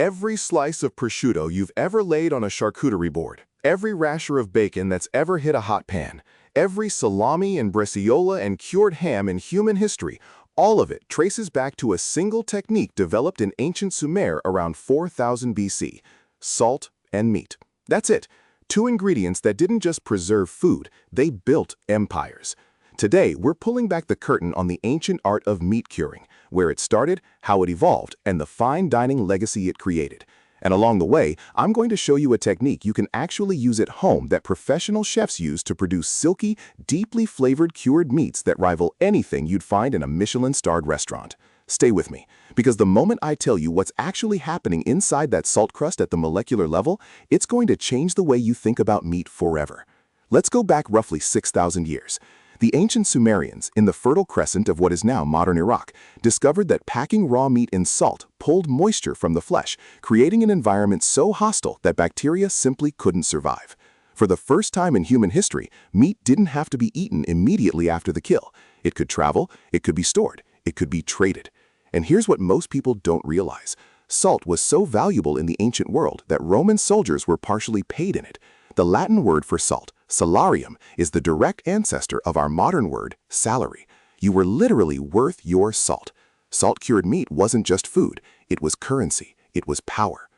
Every slice of prosciutto you've ever laid on a charcuterie board, every rasher of bacon that's ever hit a hot pan, every salami and bresaola and cured ham in human history, all of it traces back to a single technique developed in ancient Sumer around 4000 BC: salt and meat. That's it. Two ingredients that didn't just preserve food, they built empires. Today, we're pulling back the curtain on the ancient art of meat curing, where it started, how it evolved, and the fine dining legacy it created. And along the way, I'm going to show you a technique you can actually use at home that professional chefs use to produce silky, deeply flavored cured meats that rival anything you'd find in a Michelin-starred restaurant. Stay with me, because the moment I tell you what's actually happening inside that salt crust at the molecular level, it's going to change the way you think about meat forever. Let's go back roughly 6,000 years. The ancient Sumerians, in the Fertile Crescent of what is now modern Iraq, discovered that packing raw meat in salt pulled moisture from the flesh, creating an environment so hostile that bacteria simply couldn't survive. For the first time in human history, meat didn't have to be eaten immediately after the kill. It could travel, it could be stored, it could be traded. And here's what most people don't realize. Salt was so valuable in the ancient world that Roman soldiers were partially paid in it. The Latin word for salt, salarium, is the direct ancestor of our modern word, salary. You were literally worth your salt. Salt-cured meat wasn't just food, it was currency, it was power.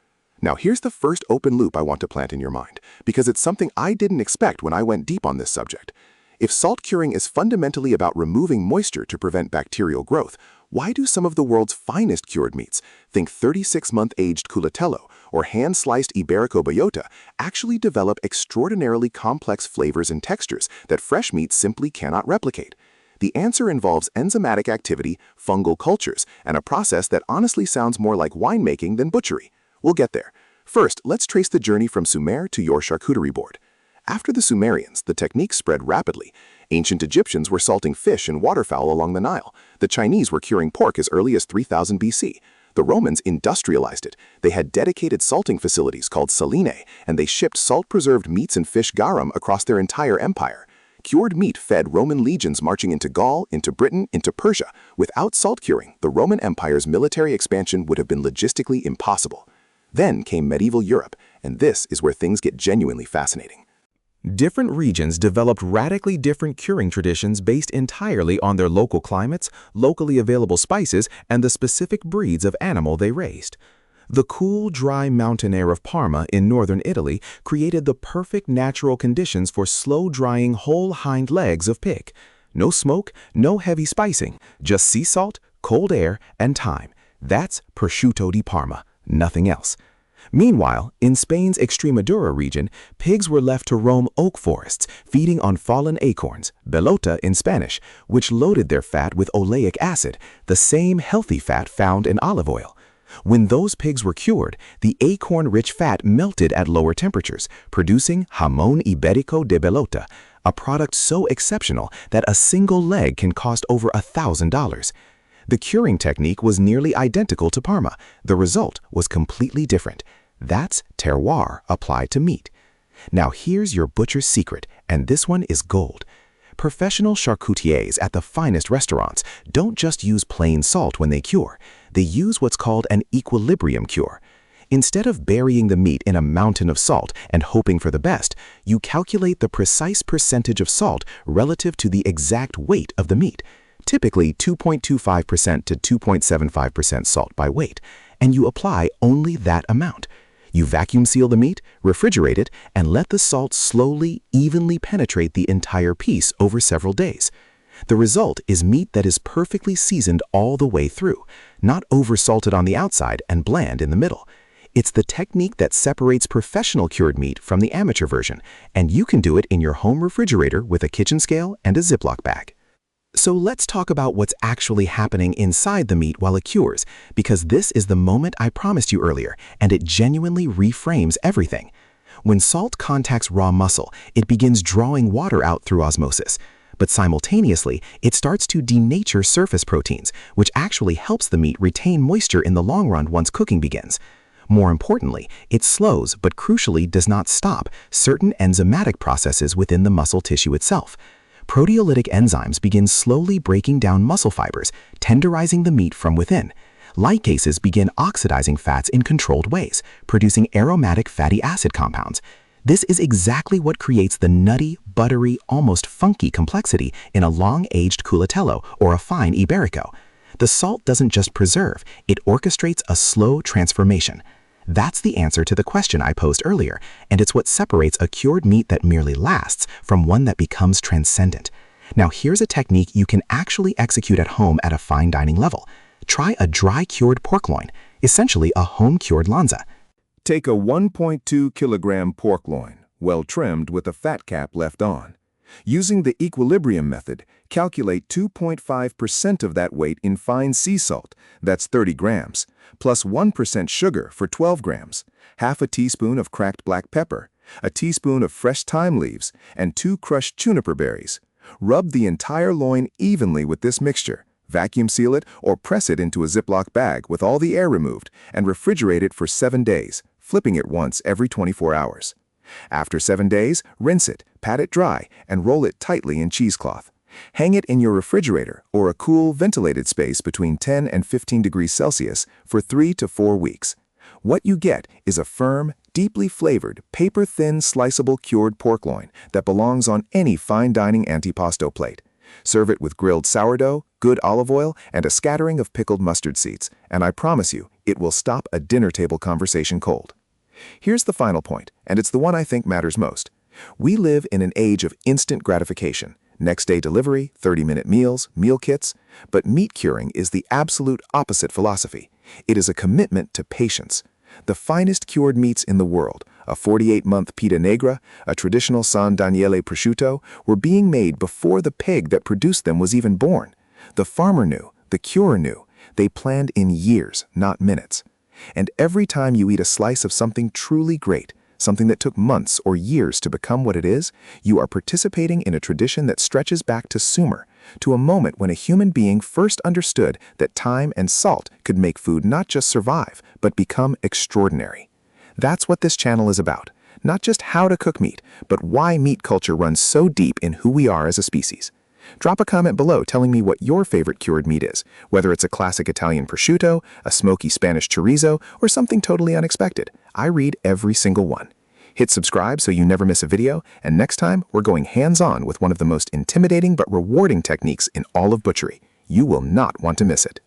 Now here's the first open loop I want to plant in your mind, because it's something I didn't expect when I went deep on this subject. If salt curing is fundamentally about removing moisture to prevent bacterial growth, why do some of the world's finest cured meats, think 36-month aged culatello or hand-sliced Ibérico de Bellota, actually develop extraordinarily complex flavors and textures that fresh meat simply cannot replicate? The answer involves enzymatic activity, fungal cultures, and a process that honestly sounds more like winemaking than butchery. We'll get there. First, let's trace the journey from Sumer to your charcuterie board. After the Sumerians, the technique spread rapidly. Ancient Egyptians were salting fish and waterfowl along the Nile. The Chinese were curing pork as early as 3000 BC. The Romans industrialized it. They had dedicated salting facilities called saline, and they shipped salt-preserved meats and fish garum across their entire empire. Cured meat fed Roman legions marching into Gaul, into Britain, into Persia. Without salt curing, the Roman Empire's military expansion would have been logistically impossible. Then came medieval Europe, and this is where things get genuinely fascinating. Different regions developed radically different curing traditions based entirely on their local climates, locally available spices, and the specific breeds of animal they raised. The cool, dry mountain air of Parma in northern Italy created the perfect natural conditions for slow-drying whole hind legs of pig. No smoke, no heavy spicing, just sea salt, cold air, and thyme. That's Prosciutto di Parma, nothing else. Meanwhile, in Spain's Extremadura region, pigs were left to roam oak forests, feeding on fallen acorns, bellota in Spanish, which loaded their fat with oleic acid, the same healthy fat found in olive oil. When those pigs were cured, the acorn-rich fat melted at lower temperatures, producing Jamón Ibérico de Bellota, a product so exceptional that a single leg can cost over $1,000. The curing technique was nearly identical to Parma. The result was completely different. That's terroir applied to meat. Now here's your butcher's secret, and this one is gold. Professional charcutiers at the finest restaurants don't just use plain salt when they cure. They use what's called an equilibrium cure. Instead of burying the meat in a mountain of salt and hoping for the best, you calculate the precise percentage of salt relative to the exact weight of the meat. Typically 2.25% to 2.75% salt by weight, and you apply only that amount. You vacuum seal the meat, refrigerate it, and let the salt slowly, evenly penetrate the entire piece over several days. The result is meat that is perfectly seasoned all the way through, not over-salted on the outside and bland in the middle. It's the technique that separates professional cured meat from the amateur version, and you can do it in your home refrigerator with a kitchen scale and a Ziploc bag. So let's talk about what's actually happening inside the meat while it cures, because this is the moment I promised you earlier, and it genuinely reframes everything. When salt contacts raw muscle, it begins drawing water out through osmosis. But simultaneously, it starts to denature surface proteins, which actually helps the meat retain moisture in the long run once cooking begins. More importantly, it slows, but crucially does not stop, certain enzymatic processes within the muscle tissue itself. Proteolytic enzymes begin slowly breaking down muscle fibers, tenderizing the meat from within. Ligases begin oxidizing fats in controlled ways, producing aromatic fatty acid compounds. This is exactly what creates the nutty, buttery, almost funky complexity in a long-aged culatello or a fine Iberico. The salt doesn't just preserve, it orchestrates a slow transformation. That's the answer to the question I posed earlier, and it's what separates a cured meat that merely lasts from one that becomes transcendent. Now here's a technique you can actually execute at home at a fine dining level. Try a dry-cured pork loin, essentially a home-cured lonza. Take a 1.2 kilogram pork loin, well trimmed with a fat cap left on. Using the equilibrium method, calculate 2.5% of that weight in fine sea salt, that's 30 grams, plus 1% sugar for 12 grams, half a teaspoon of cracked black pepper, a teaspoon of fresh thyme leaves, and 2 crushed juniper berries. Rub the entire loin evenly with this mixture, vacuum seal it or press it into a Ziploc bag with all the air removed, and refrigerate it for 7 days, flipping it once every 24 hours. After 7 days, rinse it, pat it dry, and roll it tightly in cheesecloth. Hang it in your refrigerator or a cool, ventilated space between 10 and 15 degrees Celsius for 3 to 4 weeks. What you get is a firm, deeply flavored, paper-thin, sliceable cured pork loin that belongs on any fine dining antipasto plate. Serve it with grilled sourdough, good olive oil, and a scattering of pickled mustard seeds, and I promise you, it will stop a dinner table conversation cold. Here's the final point, and it's the one I think matters most. We live in an age of instant gratification. Next-day delivery, 30-minute meals, meal kits. But meat curing is the absolute opposite philosophy. It is a commitment to patience. The finest cured meats in the world, a 48-month pita negra, a traditional San Daniele prosciutto, were being made before the pig that produced them was even born. The farmer knew, the curer knew. They planned in years, not minutes. And every time you eat a slice of something truly great, something that took months or years to become what it is, you are participating in a tradition that stretches back to Sumer, to a moment when a human being first understood that time and salt could make food not just survive, but become extraordinary. That's what this channel is about. Not just how to cook meat, but why meat culture runs so deep in who we are as a species. Drop a comment below telling me what your favorite cured meat is, whether it's a classic Italian prosciutto, a smoky Spanish chorizo, or something totally unexpected. I read every single one. Hit subscribe so you never miss a video, and next time we're going hands-on with one of the most intimidating but rewarding techniques in all of butchery. You will not want to miss it.